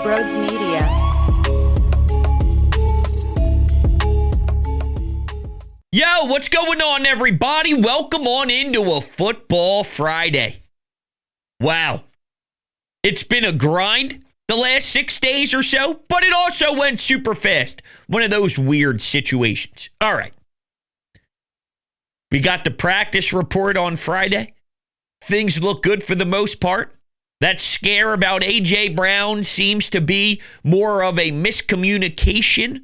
Brodes Media. Yo, what's going on, everybody? Welcome on into a Football Friday. Wow. It's been a grind the last 6 days or so, but it also went super fast. One of those weird situations. All right. We got the practice report on Friday. Things look good for the most part. That scare about A.J. Brown seems to be more of a miscommunication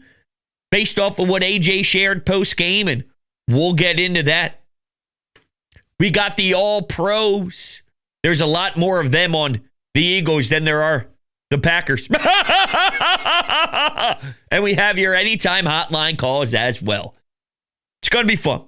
based off of what A.J. shared post-game, and we'll get into that. We got the All-Pros. There's a lot more of them on the Eagles than there are the Packers. And we have your anytime hotline calls as well. It's going to be fun.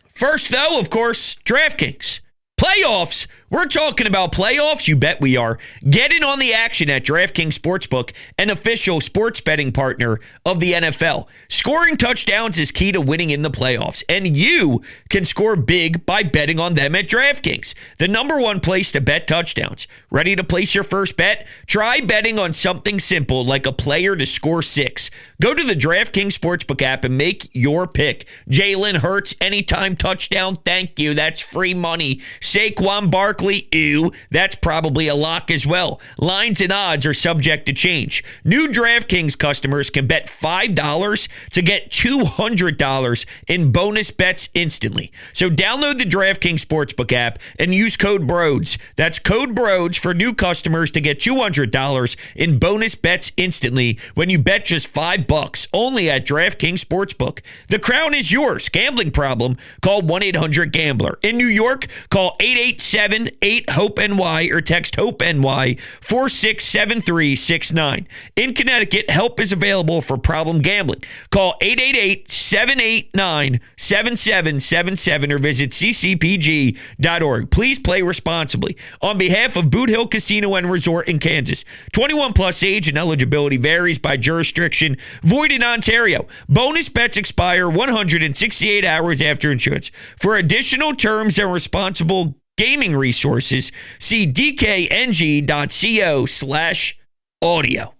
First, though, of course, DraftKings. Playoffs. We're talking about playoffs. You bet we are. Get in on the action at DraftKings Sportsbook, an official sports betting partner of the NFL. Scoring touchdowns is key to winning in the playoffs, and you can score big by betting on them at DraftKings, the number one place to bet touchdowns. Ready to place your first bet? Try betting on something simple like a player to score 6. Go to the DraftKings Sportsbook app and make your pick. Jalen Hurts, anytime touchdown, thank you. That's free money. Saquon Barkley, ew, that's probably a lock as well. Lines and odds are subject to change. New DraftKings customers can bet $5 to get $200 in bonus bets instantly. So download the DraftKings Sportsbook app and use code BRODES. That's code BRODES for new customers to get $200 in bonus bets instantly when you bet just $5 only at DraftKings Sportsbook. The crown is yours. Gambling problem? Call 1-800-GAMBLER. In New York, call 887-8-HOPE-NY or text HOPE-NY 467369. In Connecticut, help is available for problem gambling. Call 888-789-7777 or visit ccpg.org. Please play responsibly. On behalf of Boot Hill Casino and Resort in Kansas, 21 plus age and eligibility varies by jurisdiction. Void in Ontario. Bonus bets expire 168 hours after issuance. For additional terms and responsible gaming resources, see dkng.co/audio.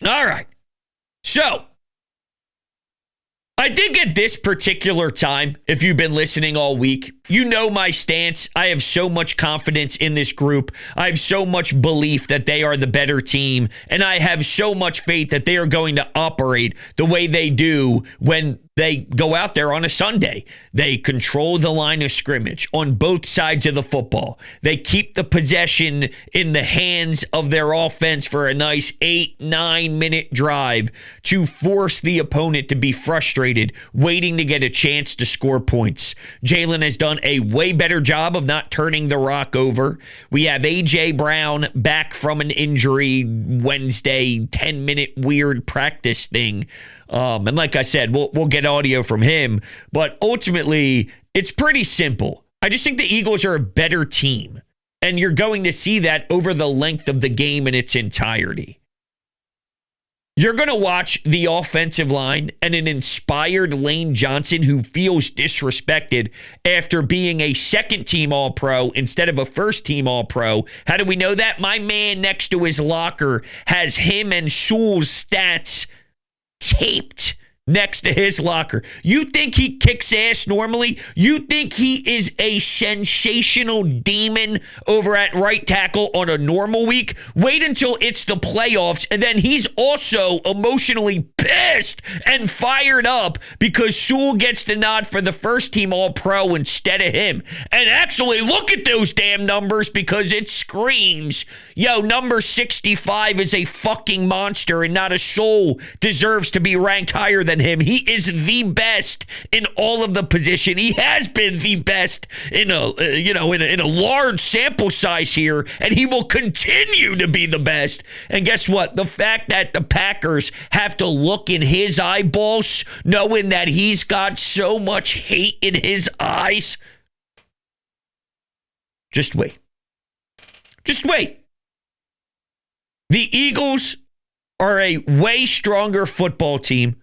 All right. So, I think at this particular time, if you've been listening all week, you know my stance. I have so much confidence in this group. I have so much belief that they are the better team. And I have so much faith that they are going to operate the way they do when they go out there on a Sunday. They control the line of scrimmage on both sides of the football. They keep the possession in the hands of their offense for a nice 8-9 minute drive to force the opponent to be frustrated, waiting to get a chance to score points. Jalen has done a way better job of not turning the rock over. We have A.J. Brown back from an injury Wednesday, 10-minute weird practice thing. And like I said, we'll get audio from him. But ultimately, it's pretty simple. I just think the Eagles are a better team. And you're going to see that over the length of the game in its entirety. You're going to watch the offensive line and an inspired Lane Johnson who feels disrespected after being a second-team All-Pro instead of a first-team All-Pro. How do we know that? My man next to his locker has him and Sewell's stats taped next to his locker. You think he kicks ass normally? You think he is a sensational demon over at right tackle on a normal week? Wait until it's the playoffs, and then he's also emotionally pissed and fired up because Sewell gets the nod for the first team All-Pro instead of him. And actually, look at those damn numbers because it screams, yo, number 65 is a fucking monster and not a soul deserves to be ranked higher than him. He is the best in all of the position. He has been the best in a large sample size here, and he will continue to be the best. And guess what? The fact that the Packers have to look in his eyeballs, knowing that he's got so much hate in his eyes. Just wait. Just wait. The Eagles are a way stronger football team.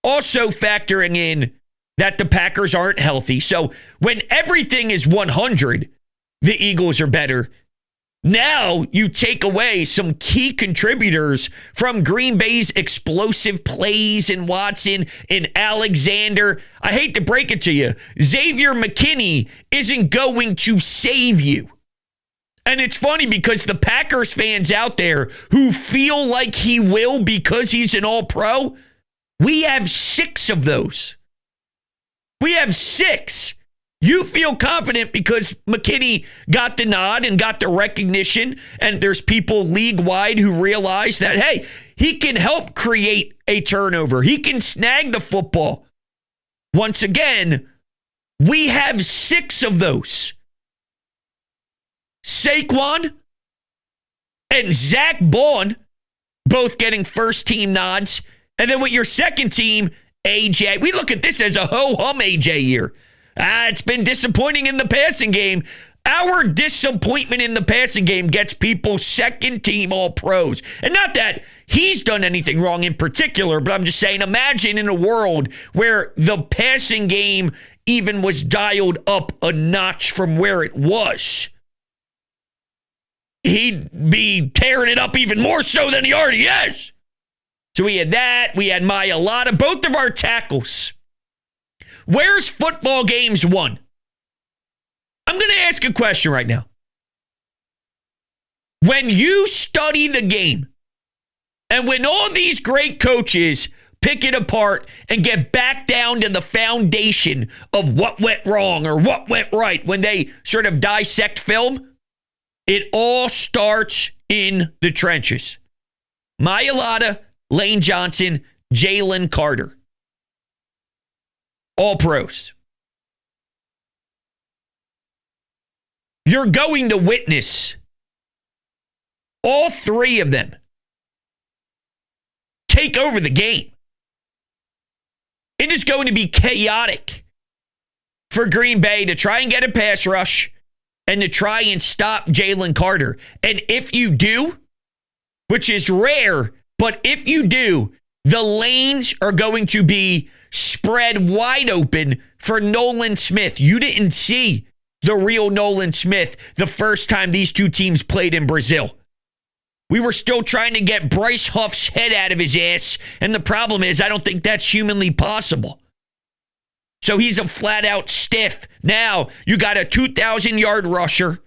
Also factoring in that the Packers aren't healthy. So when everything is 100, the Eagles are better. Now you take away some key contributors from Green Bay's explosive plays in Watson and Alexander. I hate to break it to you. Xavier McKinney isn't going to save you. And it's funny because the Packers fans out there who feel like he will because he's an all-pro, we have 6 of those. We have 6. You feel confident because McKinney got the nod and got the recognition, and there's people league-wide who realize that, hey, he can help create a turnover. He can snag the football. Once again, we have 6 of those. Saquon and Zach Bond both getting first-team nods. And then with your second team, AJ, we look at this as a ho-hum AJ year. It's been disappointing in the passing game. Our disappointment in the passing game gets people second team all pros. And not that he's done anything wrong in particular, but I'm just saying, imagine in a world where the passing game even was dialed up a notch from where it was. He'd be tearing it up even more so than he already is. So we had that. We had Mailata, both of our tackles. Where's football games 1? I'm going to ask a question right now. When you study the game, and when all these great coaches pick it apart and get back down to the foundation of what went wrong or what went right, when they sort of dissect film, it all starts in the trenches. Mailata, Lane Johnson, Jalen Carter. All pros. You're going to witness all 3 of them take over the game. It is going to be chaotic for Green Bay to try and get a pass rush and to try and stop Jalen Carter. And if you do, which is rare, but if you do, the lanes are going to be spread wide open for Nolan Smith. You didn't see the real Nolan Smith the first time these two teams played in Brazil. We were still trying to get Bryce Huff's head out of his ass, and the problem is I don't think that's humanly possible. So he's a flat-out stiff. Now, you got a 2,000-yard rusher.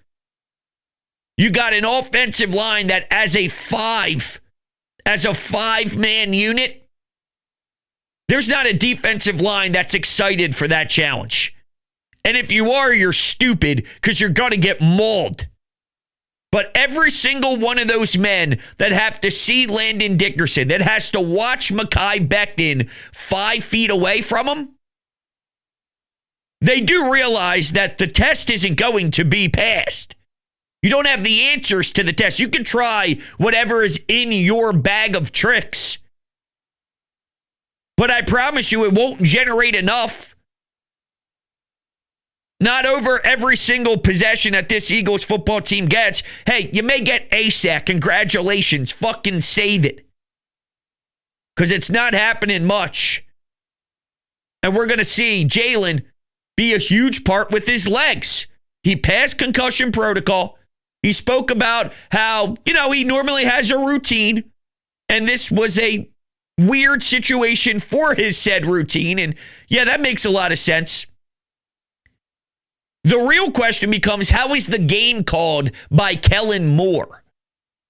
You got an offensive line that as a 5-man unit, there's not a defensive line that's excited for that challenge. And if you are, you're stupid because you're going to get mauled. But every single one of those men that have to see Landon Dickerson, that has to watch Mekhi Becton 5 feet away from him, they do realize that the test isn't going to be passed. You don't have the answers to the test. You can try whatever is in your bag of tricks. But I promise you it won't generate enough. Not over every single possession that this Eagles football team gets. Hey, you may get a sack. Congratulations. Fucking save it. Because it's not happening much. And we're going to see Jalen be a huge part with his legs. He passed concussion protocol. He spoke about how, he normally has a routine. And this was a weird situation for his said routine. And yeah, that makes a lot of sense. The real question becomes, how is the game called by Kellen Moore?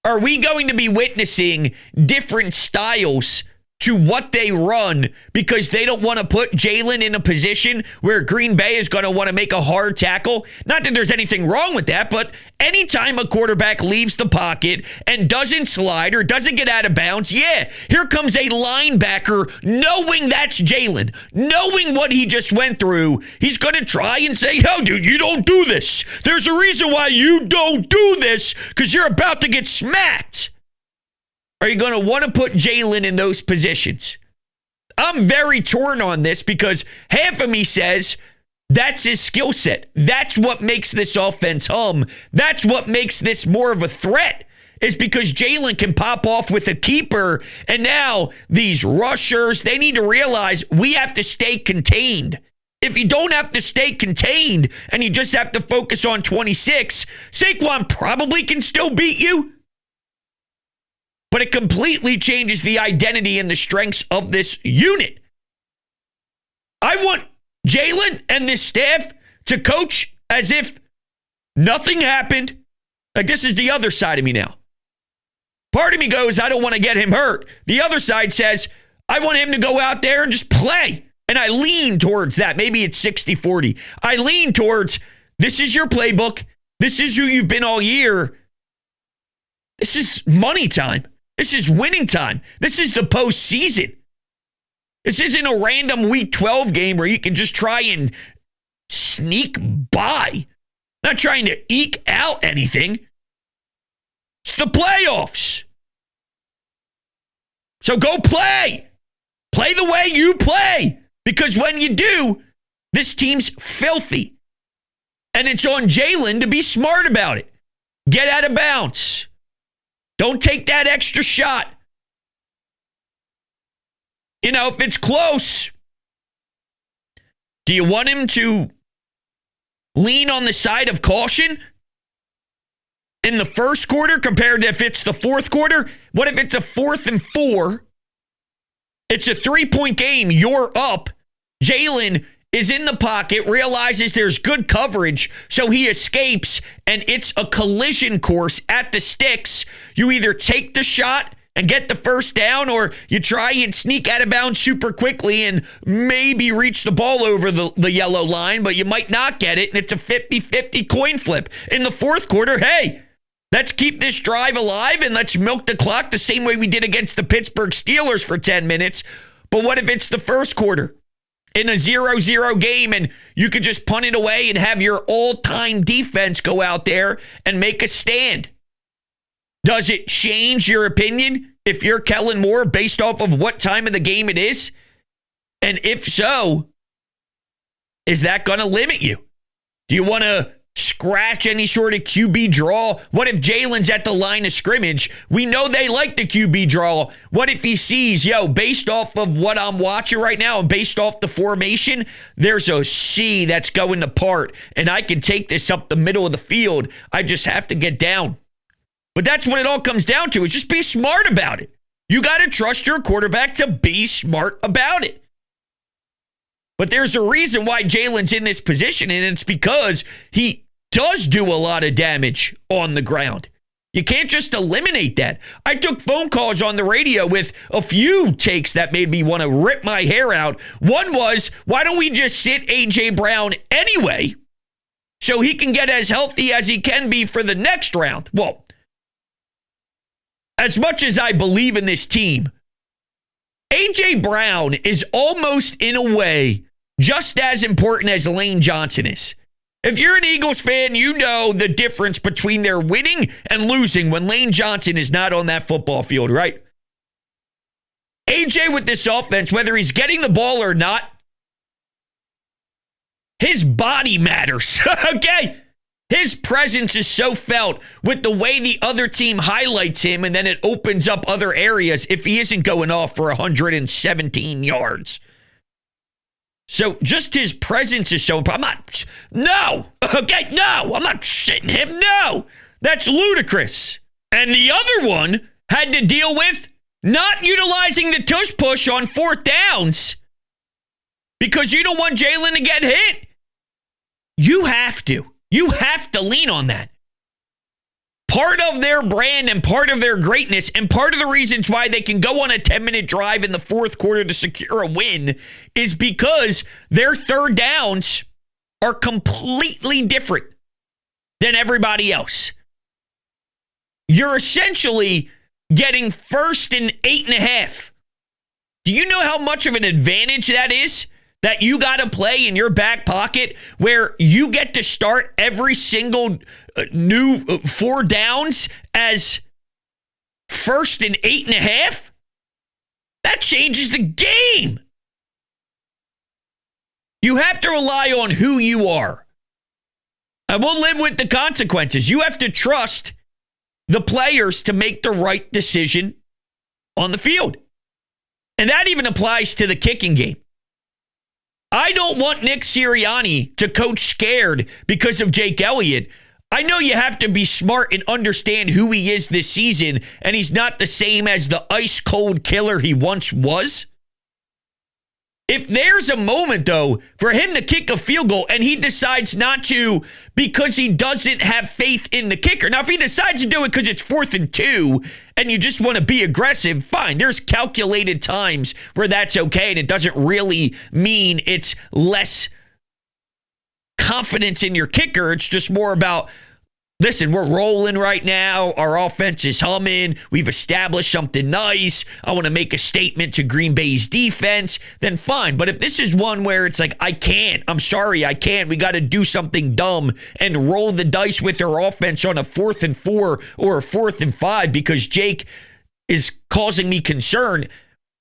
Are we going to be witnessing different styles to what they run because they don't want to put Jalen in a position where Green Bay is going to want to make a hard tackle? Not that there's anything wrong with that, but anytime a quarterback leaves the pocket and doesn't slide or doesn't get out of bounds, yeah, here comes a linebacker knowing that's Jalen, knowing what he just went through. He's going to try and say, yo, dude, you don't do this. There's a reason why you don't do this because you're about to get smacked. Are you going to want to put Jalen in those positions? I'm very torn on this because half of me says that's his skill set. That's what makes this offense hum. That's what makes this more of a threat, is because Jalen can pop off with a keeper. And now these rushers, they need to realize we have to stay contained if you don't have to stay contained and you just have to focus on 26, Saquon probably can still beat you. But it completely changes the identity and the strengths of this unit. I want Jalen and this staff to coach as if nothing happened. Like, this is the other side of me now. Part of me goes, I don't want to get him hurt. The other side says, I want him to go out there and just play. And I lean towards that. Maybe it's 60-40. I lean towards, this is your playbook. This is who you've been all year. This is money time. This is winning time. This is the postseason. This isn't a random Week 12 game where you can just try and sneak by. Not trying to eke out anything. It's the playoffs. So go play. Play the way you play. Because when you do, this team's filthy. And it's on Jalen to be smart about it. Get out of bounds. Don't take that extra shot. You know, if it's close, do you want him to lean on the side of caution in the first quarter compared to if it's the fourth quarter? What if it's a 4th and 4? It's a 3-point game. You're up. Jalen is in the pocket, realizes there's good coverage, so he escapes, and it's a collision course at the sticks. You either take the shot and get the first down, or you try and sneak out of bounds super quickly and maybe reach the ball over the yellow line, but you might not get it, and it's a 50-50 coin flip. In the fourth quarter, hey, let's keep this drive alive and let's milk the clock the same way we did against the Pittsburgh Steelers for 10 minutes. But what if it's the first quarter in a 0-0 game and you could just punt it away and have your all-time defense go out there and make a stand? Does it change your opinion if you're Kellen Moore based off of what time of the game it is? And if so, is that going to limit you? Do you want to scratch any sort of QB draw? What if Jalen's at the line of scrimmage? We know they like the QB draw. What if he sees, based off of what I'm watching right now and based off the formation, there's a C that's going to part, and I can take this up the middle of the field. I just have to get down. But that's what it all comes down to, is just be smart about it. You got to trust your quarterback to be smart about it. But there's a reason why Jalen's in this position, and it's because he does do a lot of damage on the ground. You can't just eliminate that. I took phone calls on the radio with a few takes that made me want to rip my hair out. One was, why don't we just sit A.J. Brown anyway so he can get as healthy as he can be for the next round? Well, as much as I believe in this team, A.J. Brown is almost, in a way, just as important as Lane Johnson is. If you're an Eagles fan, you know the difference between their winning and losing when Lane Johnson is not on that football field, right? A.J. with this offense, whether he's getting the ball or not, his body matters, okay? His presence is so felt with the way the other team highlights him, and then it opens up other areas if he isn't going off for 117 yards. So just his presence is so important. I'm not sitting him. No, that's ludicrous. And the other one had to deal with not utilizing the tush push on 4th downs because you don't want Jalen to get hit. You have to. You have to lean on that. Part of their brand and part of their greatness and part of the reasons why they can go on a 10-minute drive in the fourth quarter to secure a win is because their third downs are completely different than everybody else. You're essentially getting 1st and 8.5. Do you know how much of an advantage that is? That you got to play in your back pocket where you get to start every single new 4 downs as 1st and 8.5? That changes the game. You have to rely on who you are. And we'll live with the consequences. You have to trust the players to make the right decision on the field. And that even applies to the kicking game. I don't want Nick Sirianni to coach scared because of Jake Elliott. I know you have to be smart and understand who he is this season, and he's not the same as the ice-cold killer he once was. If there's a moment, though, for him to kick a field goal and he decides not to because he doesn't have faith in the kicker. Now, if he decides to do it because it's 4th and 2 and you just want to be aggressive, fine. There's calculated times where that's okay, and it doesn't really mean it's less confidence in your kicker. It's just more about, listen, we're rolling right now. Our offense is humming. We've established something nice. I want to make a statement to Green Bay's defense. Then fine. But if this is one where it's like, I can't. I'm sorry, I can't. We got to do something dumb and roll the dice with our offense on a 4th and 4 or a 4th and 5 because Jake is causing me concern.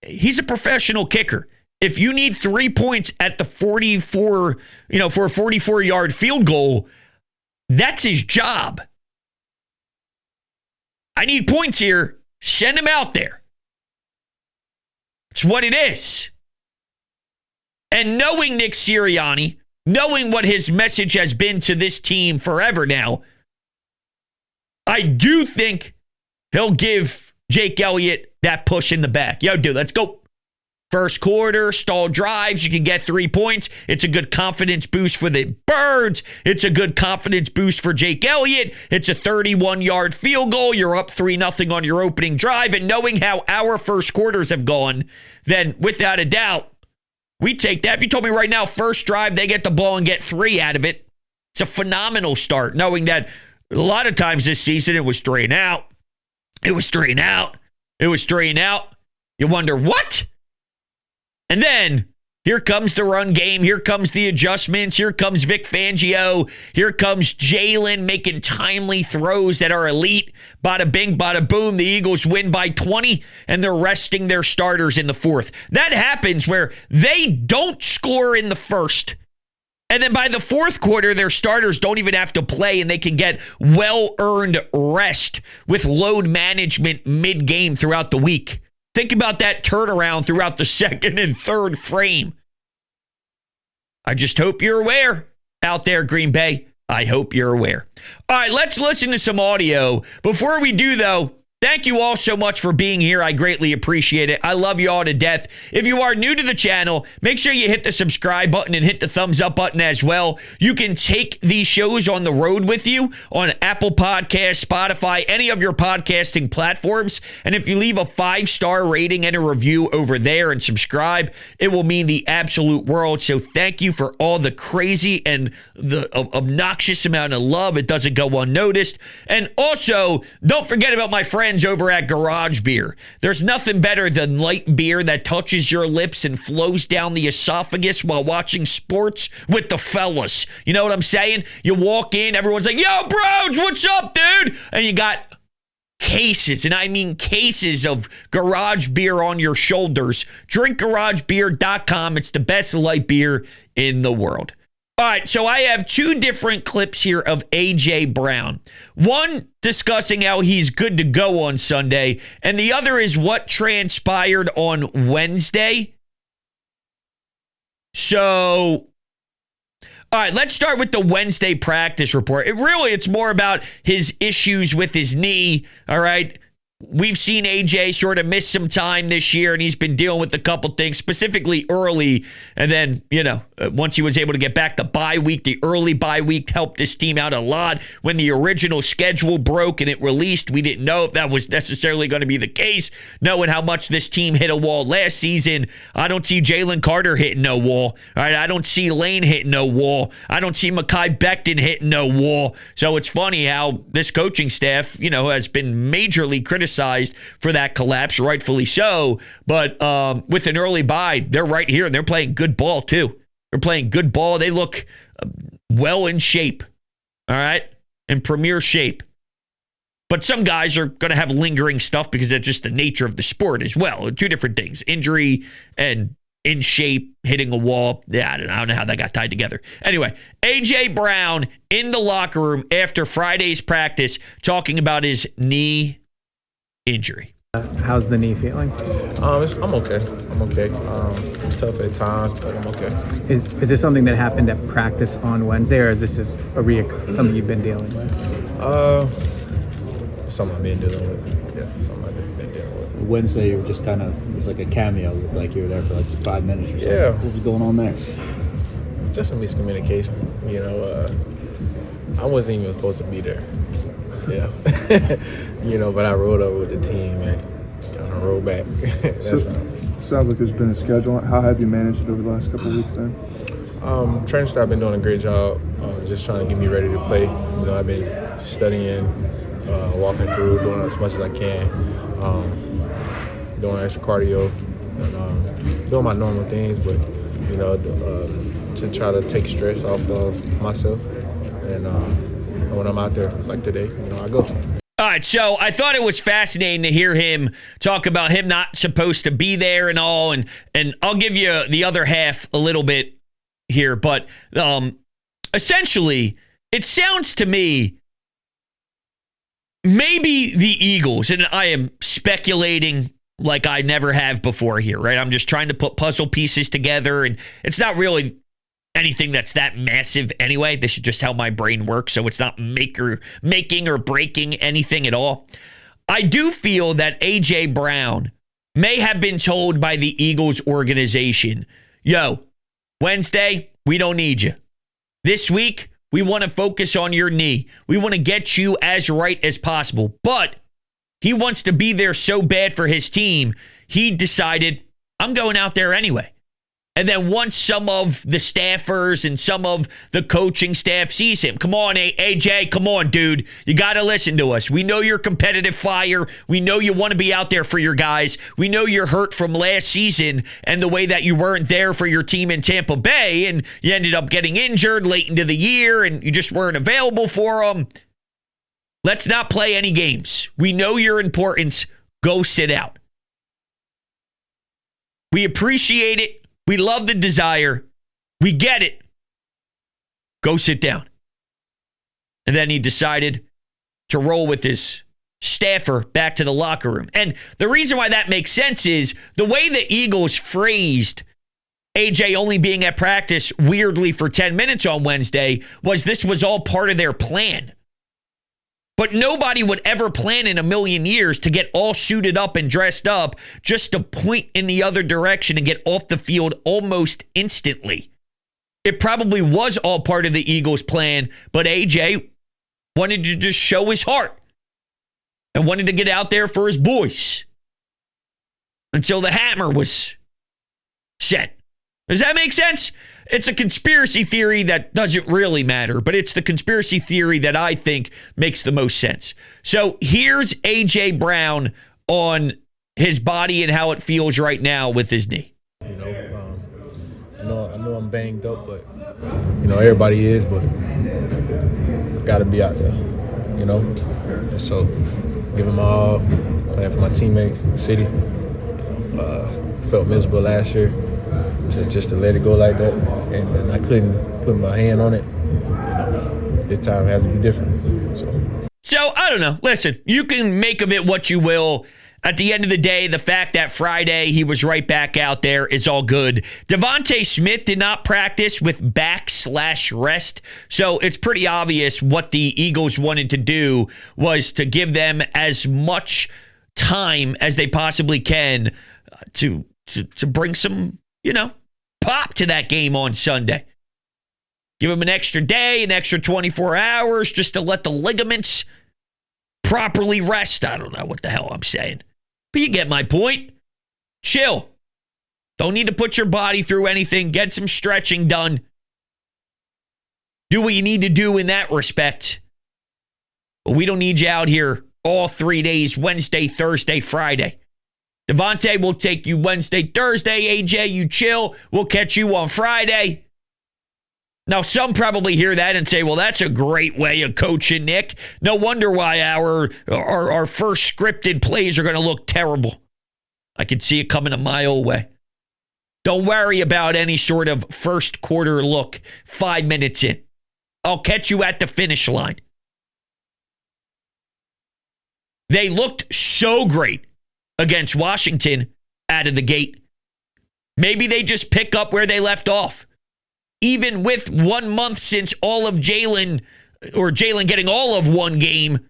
He's a professional kicker. If you need 3 points at the 44, for a 44-yard field goal, that's his job. I need points here. Send him out there. It's what it is. And knowing Nick Sirianni, knowing what his message has been to this team forever now, I do think he'll give Jake Elliott that push in the back. Yo, dude, let's go. First quarter, stall drives, you can get 3 points. It's a good confidence boost for the Birds. It's a good confidence boost for Jake Elliott. It's a 31-yard field goal. You're up 3-0 on your opening drive. And knowing how our first quarters have gone, then without a doubt, we take that. If you told me right now, first drive, they get the ball and get 3 out of it, it's a phenomenal start, knowing that a lot of times this season it was 3 and out. It was 3 and out. It was 3 and out. You wonder, what? And then here comes the run game. Here comes the adjustments. Here comes Vic Fangio. Here comes Jalen making timely throws that are elite. Bada bing, bada boom. The Eagles win by 20, and they're resting their starters in the 4th. That happens where they don't score in the 1st. And then by the 4th quarter, their starters don't even have to play, and they can get well-earned rest with load management mid-game throughout the week. Think about that turnaround throughout the 2nd and 3rd frame. I just hope you're aware out there, Green Bay. I hope you're aware. All right, let's listen to some audio. Before we do, though, thank you all so much for being here. I greatly appreciate it. I love you all to death. If you are new to the channel, make sure you hit the subscribe button and hit the thumbs up button as well. You can take these shows on the road with you on Apple Podcasts, Spotify, any of your podcasting platforms. And if you leave a 5-star rating and a review over there and subscribe, it will mean the absolute world. So thank you for all the crazy and the obnoxious amount of love. It doesn't go unnoticed. And also, don't forget about my friends over at Garage Beer. There's nothing better than light beer that touches your lips and flows down the esophagus while watching sports with the fellas. You know what I'm saying? You walk in, everyone's like, yo, Brodes, what's up, dude? And you got cases, and I mean cases of Garage Beer on your shoulders. DrinkGarageBeer.com. It's the best light beer in the world. All right, so I have 2 different clips here of A.J. Brown. One discussing how he's good to go on Sunday, and the other is what transpired on Wednesday. So, all right, let's start with the Wednesday practice report. It's more about his issues with his knee, all right? We've seen AJ sort of miss some time this year, and he's been dealing with a couple things, specifically early. And then, once he was able to get back the bye week, the early bye week helped this team out a lot. When the original schedule broke and it released, we didn't know if that was necessarily going to be the case. Knowing how much this team hit a wall last season, I don't see Jalen Carter hitting no wall. All right, I don't see Lane hitting no wall. I don't see Mekhi Becton hitting no wall. So it's funny how this coaching staff, has been majorly criticized for that collapse, rightfully so. But with an early bye, they're right here, and they're playing good ball too. They're playing good ball. They look well in shape, all right, in premier shape. But some guys are going to have lingering stuff because that's just the nature of the sport as well. 2 different things, injury and in shape, hitting a wall. Yeah, I don't know how that got tied together. Anyway, A.J. Brown in the locker room after Friday's practice talking about his knee injury. How's the knee feeling? I'm okay. I'm okay. Tough at times, but I'm okay. Is this something that happened at practice on Wednesday, or is this just something you've been dealing with? Something I've been dealing with. Yeah, something I've been dealing with. Wednesday, you were just kind of, it's like a cameo. Looked like you were there for like 5 minutes or something. Yeah. What was going on there? Just some miscommunication. You know, I wasn't even supposed to be there. Yeah. You know, but I rode over with the team and I rode back. Sounds like there's been a schedule. How have you managed it over the last couple of weeks then? Training staff been doing a great job, just trying to get me ready to play. You know, I've been studying, walking through, doing as much as I can, doing extra cardio, and doing my normal things, but, you know, to try to take stress off of myself. And when I'm out there like today, you know, I go. All right, so I thought it was fascinating to hear him talk about him not supposed to be there and all, and I'll give you the other half a little bit here, but essentially, it sounds to me maybe the Eagles, and I am speculating like I never have before here, right? I'm just trying to put puzzle pieces together, and it's not really anything that's that massive anyway. This is just how my brain works, so it's not making or breaking anything at all. I do feel that A.J. Brown may have been told by the Eagles organization, yo, Wednesday, we don't need you. This week, we want to focus on your knee. We want to get you as right as possible. But he wants to be there so bad for his team, he decided, I'm going out there anyway. And then once some of the staffers and some of the coaching staff sees him, come on, AJ, come on, dude. You got to listen to us. We know you're competitive fire. We know you want to be out there for your guys. We know you're hurt from last season and the way that you weren't there for your team in Tampa Bay and you ended up getting injured late into the year and you just weren't available for them. Let's not play any games. We know your importance. Go sit out. We appreciate it. We love the desire. We get it. Go sit down. And then he decided to roll with his staffer back to the locker room. And the reason why that makes sense is the way the Eagles phrased AJ only being at practice weirdly for 10 minutes on Wednesday was this was all part of their plan. But nobody would ever plan in a million years to get all suited up and dressed up just to point in the other direction and get off the field almost instantly. It probably was all part of the Eagles' plan, but AJ wanted to just show his heart and wanted to get out there for his boys until the hammer was set. Does that make sense? It's a conspiracy theory that doesn't really matter, but it's the conspiracy theory that I think makes the most sense. So here's A.J. Brown on his body and how it feels right now with his knee. You know, I know I'm banged up, but, you know, everybody is, but I got to be out there, you know. And so give them all, playing for my teammates, the city. Felt miserable last year. To let it go like that, and I couldn't put my hand on it. This time has to be different. So I don't know. Listen, you can make of it what you will. At the end of the day, the fact that Friday he was right back out there is all good. Devontae Smith did not practice with back/rest, so it's pretty obvious what the Eagles wanted to do was to give them as much time as they possibly can to bring some, you know, pop to that game on Sunday. Give him an extra day, an extra 24 hours just to let the ligaments properly rest. I don't know what the hell I'm saying. But you get my point. Chill. Don't need to put your body through anything. Get some stretching done. Do what you need to do in that respect. But we don't need you out here all 3 days, Wednesday, Thursday, Friday. Devontae will take you Wednesday, Thursday. AJ, you chill. We'll catch you on Friday. Now, some probably hear that and say, well, that's a great way of coaching, Nick. No wonder why our first scripted plays are going to look terrible. I could see it coming a mile away. Don't worry about any sort of first quarter look 5 minutes in. I'll catch you at the finish line. They looked so great against Washington out of the gate. Maybe they just pick up where they left off. Even with 1 month since all of Jalen getting all of one game,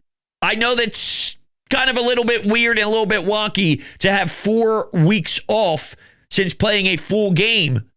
I know that's kind of a little bit weird and a little bit wonky to have 4 weeks off since playing a full game.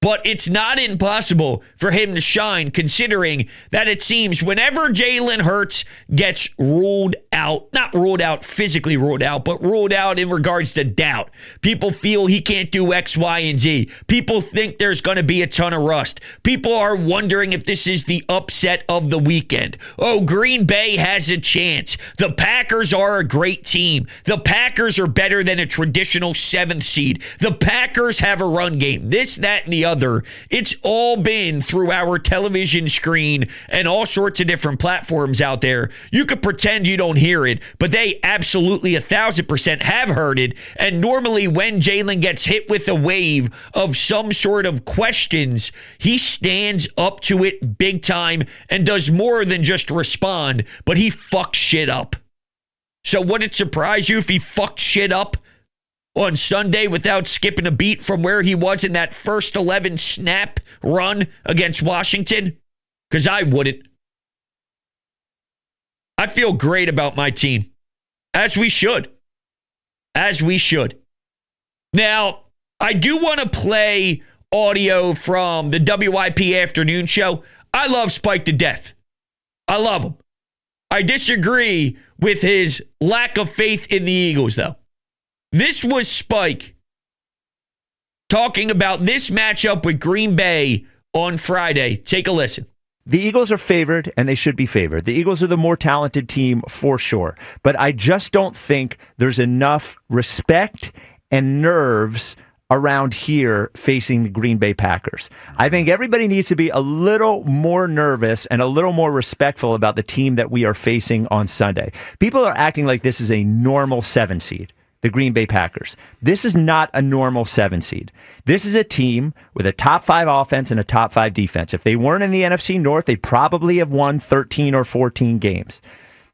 But it's not impossible for him to shine, considering that it seems whenever Jalen Hurts gets ruled out, not ruled out, physically ruled out, but ruled out in regards to doubt. People feel he can't do X, Y, and Z. People think there's going to be a ton of rust. People are wondering if this is the upset of the weekend. Oh, Green Bay has a chance. The Packers are a great team. The Packers are better than a traditional 7th seed. The Packers have a run game. This, that, and the other. It's all been through our television screen and all sorts of different platforms out there. You could pretend you don't hear it, but they absolutely 1,000% have heard it. And normally when Jalen gets hit with a wave of some sort of questions, he stands up to it big time and does more than just respond, but he fucks shit up. So would it surprise you if he fucked shit up on Sunday without skipping a beat from where he was in that first 11 snap run against Washington? Because I wouldn't. I feel great about my team, as we should. As we should. Now, I do want to play audio from the WIP afternoon show. I love Spike to death. I love him. I disagree with his lack of faith in the Eagles, though. This was Spike talking about this matchup with Green Bay on Friday. Take a listen. The Eagles are favored, and they should be favored. The Eagles are the more talented team for sure. But I just don't think there's enough respect and nerves around here facing the Green Bay Packers. I think everybody needs to be a little more nervous and a little more respectful about the team that we are facing on Sunday. People are acting like this is a normal 7 seed. The Green Bay Packers. This is not a normal 7 seed. This is a team with a top 5 offense and a top 5 defense. If they weren't in the NFC North, they'd probably have won 13 or 14 games.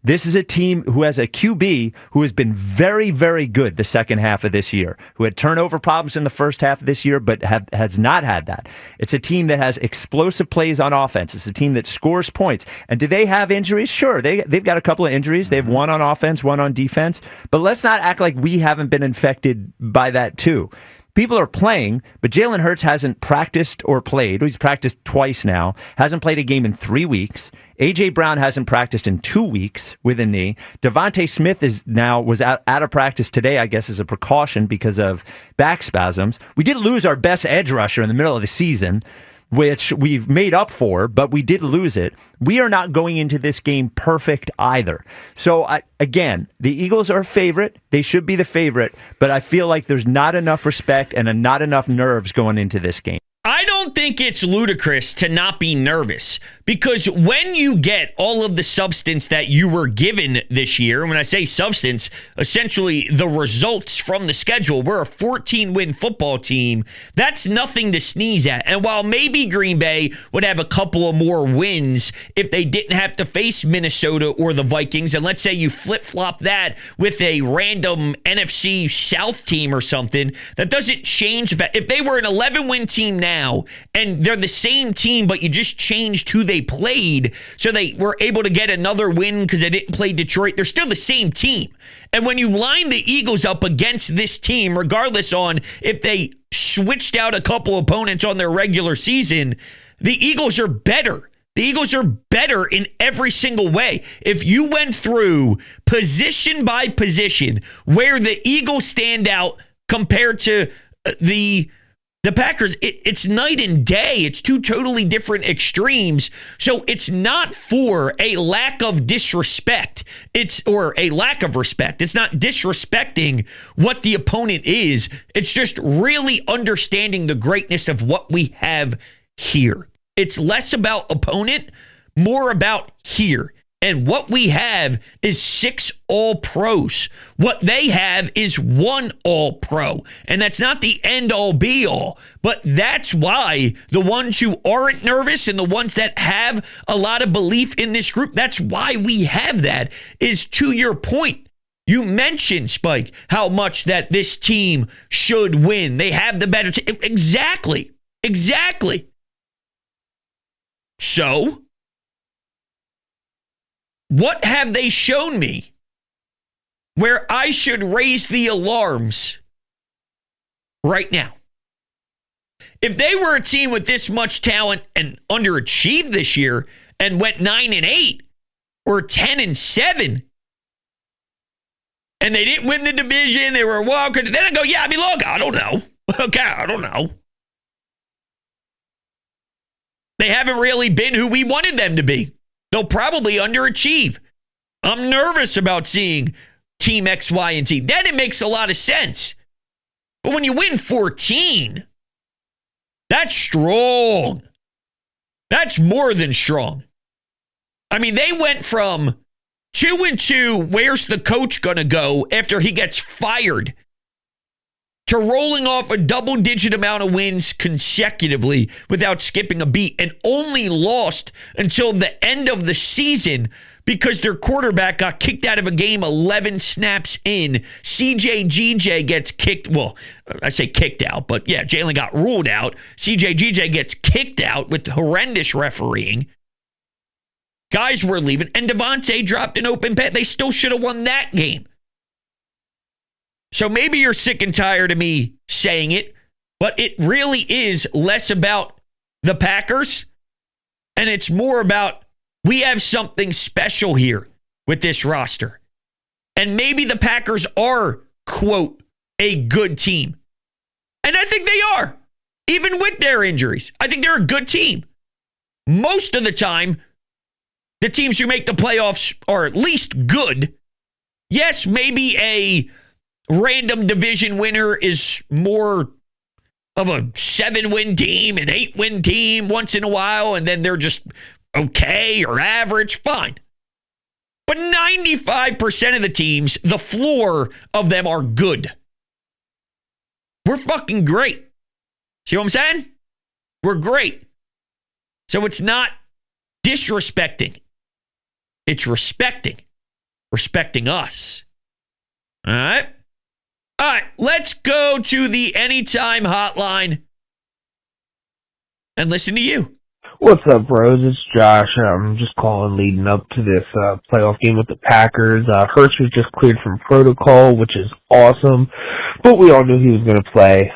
This is a team who has a QB who has been very, very good the second half of this year, who had turnover problems in the first half of this year, but has not had that. It's a team that has explosive plays on offense. It's a team that scores points. And do they have injuries? Sure, they've got a couple of injuries. They have one on offense, one on defense. But let's not act like we haven't been infected by that too. People are playing, but Jalen Hurts hasn't practiced or played. He's practiced twice now. Hasn't played a game in 3 weeks. A.J. Brown hasn't practiced in 2 weeks with a knee. Devontae Smith was out of practice today, I guess, as a precaution because of back spasms. We did lose our best edge rusher in the middle of the season, which we've made up for, but we did lose it. We are not going into this game perfect either. So, again, the Eagles are a favorite. They should be the favorite, but I feel like there's not enough respect and not enough nerves going into this game. I don't think it's ludicrous to not be nervous, because when you get all of the substance that you were given this year, and when I say substance, essentially the results from the schedule, we're a 14-win football team. That's nothing to sneeze at. And while maybe Green Bay would have a couple of more wins if they didn't have to face Minnesota or the Vikings, and let's say you flip-flop that with a random NFC South team or something, that doesn't change. If they were an 11-win team now, and they're the same team, but you just changed who they played, so they were able to get another win because they didn't play Detroit. They're still the same team. And when you line the Eagles up against this team, regardless on if they switched out a couple opponents on their regular season, the Eagles are better. The Eagles are better in every single way. If you went through position by position where the Eagles stand out compared to the Packers, it's night and day. It's two totally different extremes. So it's not for a lack of disrespect. Or a lack of respect. It's not disrespecting what the opponent is. It's just really understanding the greatness of what we have here. It's less about opponent, more about here. And what we have is 6 All-Pros. What they have is 1 All-Pro. And that's not the end-all, be-all. But that's why the ones who aren't nervous and the ones that have a lot of belief in this group, that's why we have that, is to your point. You mentioned, Spike, how much that this team should win. They have the better team. Exactly. So, what have they shown me where I should raise the alarms right now? If they were a team with this much talent and underachieved this year and went 9-8 or 10-7, and they didn't win the division, they were walking, then I go, yeah, I mean, look, I don't know. Okay, I don't know. They haven't really been who we wanted them to be. They'll probably underachieve. I'm nervous about seeing Team X, Y, and Z. Then it makes a lot of sense. But when you win 14, that's strong. That's more than strong. I mean, they went from 2-2, where's the coach going to go after he gets fired, to rolling off a double-digit amount of wins consecutively without skipping a beat, and only lost until the end of the season because their quarterback got kicked out of a game 11 snaps in. CJGJ gets kicked. Well, I say kicked out, but yeah, Jalen got ruled out. CJGJ gets kicked out with horrendous refereeing. Guys were leaving, and Devontae dropped an open pet. They still should have won that game. So maybe you're sick and tired of me saying it, but it really is less about the Packers, and it's more about we have something special here with this roster. And maybe the Packers are, quote, a good team. And I think they are, even with their injuries. I think they're a good team. Most of the time, the teams who make the playoffs are at least good. Yes, maybe a random division winner is more of a 7-win team, an 8-win team once in a while, and then they're just okay or average, fine. But 95% of the teams, the floor of them are good. We're fucking great. See what I'm saying? We're great. So it's not disrespecting. It's respecting. Respecting us. All right? All right, let's go to the Anytime Hotline and listen to you. What's up, bros? It's Josh. I'm just calling leading up to this playoff game with the Packers. Hurts was just cleared from protocol, which is awesome, but we all knew he was going to play.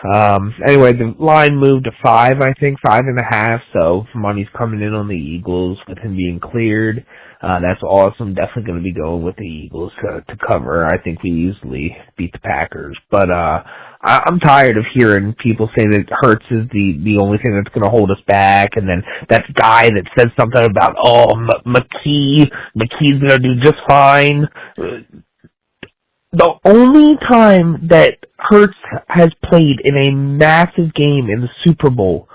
Anyway, the line moved to 5, I think, 5.5, so money's coming in on the Eagles with him being cleared. That's awesome. Definitely going to be going with the Eagles to cover. I think we easily beat the Packers. But I'm tired of hearing people say that Hurts is the only thing that's going to hold us back. And then that guy that said something about, McKee's going to do just fine. The only time that Hurts has played in a massive game in the Super Bowl,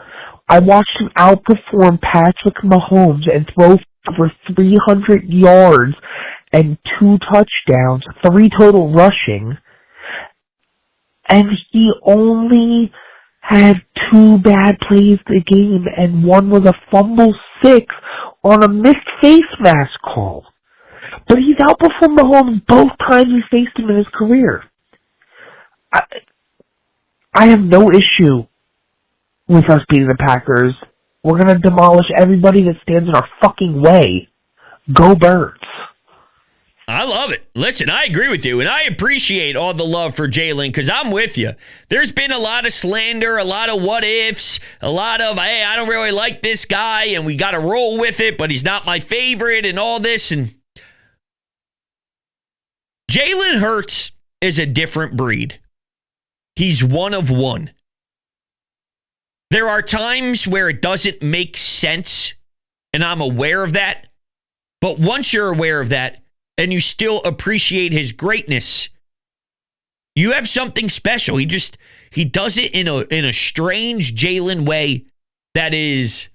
I watched him outperform Patrick Mahomes and throw for 300 yards and 2 touchdowns, 3 total rushing, and he only had 2 bad plays a game, and one was a fumble 6 on a missed face mask call. But he's outperformed Mahomes both times he faced him in his career. I have no issue with us beating the Packers. We're going to demolish everybody that stands in our fucking way. Go Birds. I love it. Listen, I agree with you, and I appreciate all the love for Jalen because I'm with you. There's been a lot of slander, a lot of what ifs, a lot of, hey, I don't really like this guy, and we got to roll with it, but he's not my favorite, and all this. And Jalen Hurts is a different breed. He's one of one. There are times where it doesn't make sense, and I'm aware of that. But once you're aware of that, and you still appreciate his greatness, you have something special. He does it in a strange Jalen way that is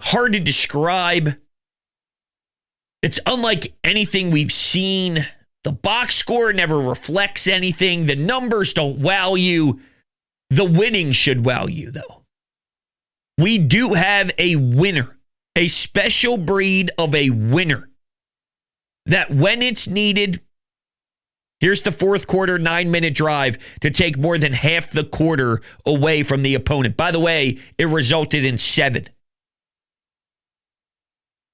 hard to describe. It's unlike anything we've seen. The box score never reflects anything. The numbers don't wow you. The winning should wow you, though. We do have a winner, a special breed of a winner that when it's needed, Here's the fourth quarter 9-minute drive to take more than half the quarter away from the opponent. By the way, it resulted in 7.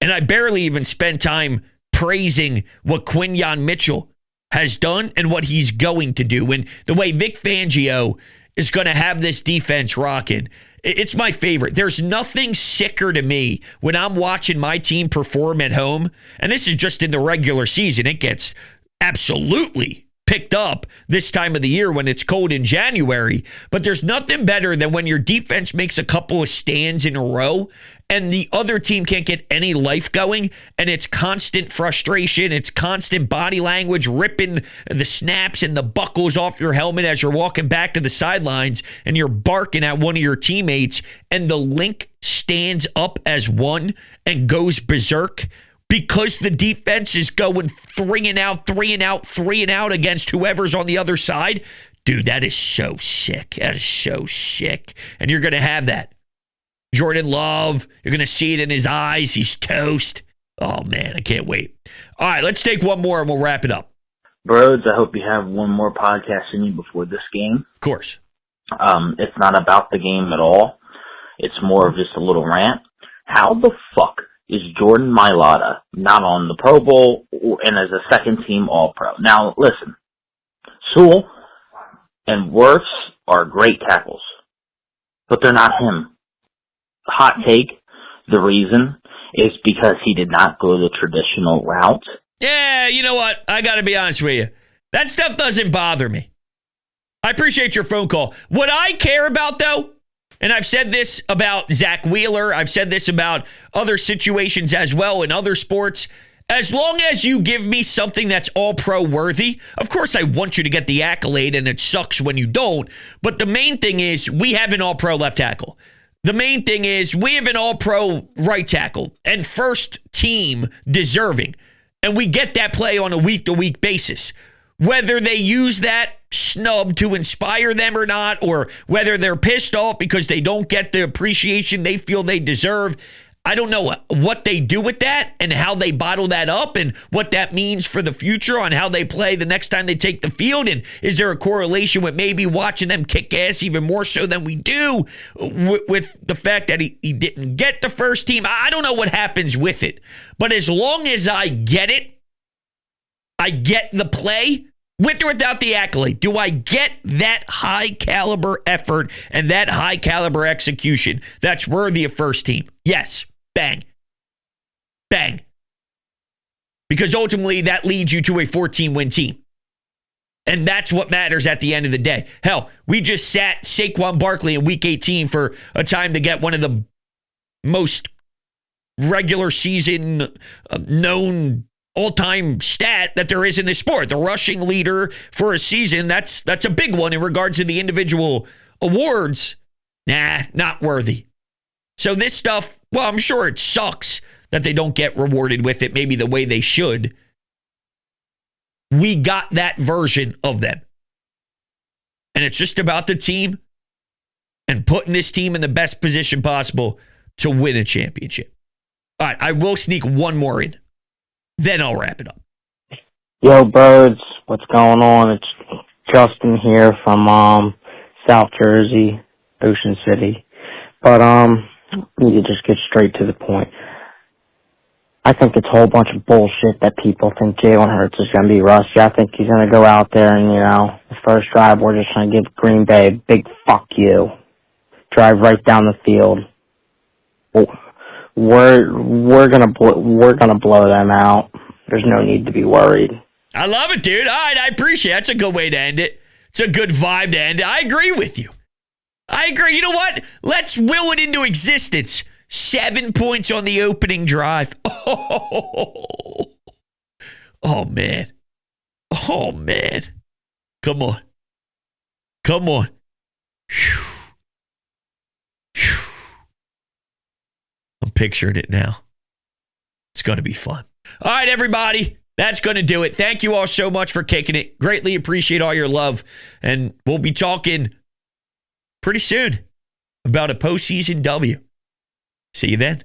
And I barely even spent time praising what Quinyon Mitchell has done and what he's going to do. And the way Vic Fangio is going to have this defense rocking, it's my favorite. There's nothing sicker to me when I'm watching my team perform at home. And this is just in the regular season. It gets absolutely picked up this time of the year when it's cold in January. But there's nothing better than when your defense makes a couple of stands in a row and the other team can't get any life going, and it's constant frustration, it's constant body language, ripping the snaps and the buckles off your helmet as you're walking back to the sidelines, and you're barking at one of your teammates, and the link stands up as one and goes berserk because the defense is going 3 and out, 3 and out, 3 and out against whoever's on the other side. Dude, that is so sick. That is so sick. And you're going to have that. Jordan Love, you're going to see it in his eyes. He's toast. Oh, man, I can't wait. All right, let's take one more and we'll wrap it up. Brodes, I hope you have one more podcast in you before this game. Of course. It's not about the game at all. It's more of just a little rant. How the fuck is Jordan Mailata not on the Pro Bowl and as a second-team All-Pro? Now, listen, Sewell and Wirfs are great tackles, but they're not him. Hot take, the reason is because he did not go the traditional route. Yeah, you know what? I got to be honest with you. That stuff doesn't bother me. I appreciate your phone call. What I care about, though, and I've said this about Zach Wheeler, I've said this about other situations as well in other sports, as long as you give me something that's all-pro worthy, of course I want you to get the accolade, and it sucks when you don't, but the main thing is we have an all-pro left tackle. The main thing is we have an all-pro right tackle and first team deserving. And we get that play on a week-to-week basis. Whether they use that snub to inspire them or not, or whether they're pissed off because they don't get the appreciation they feel they deserve, I don't know what they do with that and how they bottle that up and what that means for the future on how they play the next time they take the field. And is there a correlation with maybe watching them kick ass even more so than we do with the fact that he didn't get the first team? I don't know what happens with it. But as long as I get it, I get the play, with or without the accolade. Do I get that high caliber effort and that high caliber execution that's worthy of first team? Yes. Bang. Bang. Because ultimately that leads you to a 14-win team. And that's what matters at the end of the day. Hell, we just sat Saquon Barkley in week 18 for a time to get one of the most regular season known all-time stat that there is in this sport. The rushing leader for a season, that's a big one in regards to the individual awards. Nah, not worthy. So this stuff, well, I'm sure it sucks that they don't get rewarded with it maybe the way they should. We got that version of them. And it's just about the team and putting this team in the best position possible to win a championship. All right, I will sneak one more in. Then I'll wrap it up. Yo, Brodes, what's going on? It's Justin here from South Jersey, Ocean City. But we need to just get straight to the point. I think it's a whole bunch of bullshit that people think Jalen Hurts is going to be rusty. I think he's going to go out there and, the first drive, we're just going to give Green Bay a big fuck you. Drive right down the field. We're gonna blow them out. There's no need to be worried. I love it, dude. All right, I appreciate it. That's a good way to end it. It's a good vibe to end it. I agree with you. I agree. You know what? Let's will it into existence. 7 points on the opening drive. Oh man. Oh, man. Come on. Come on. Whew. Whew. I'm picturing it now. It's going to be fun. All right, everybody. That's going to do it. Thank you all so much for kicking it. Greatly appreciate all your love. And we'll be talking pretty soon about a postseason W. See you then.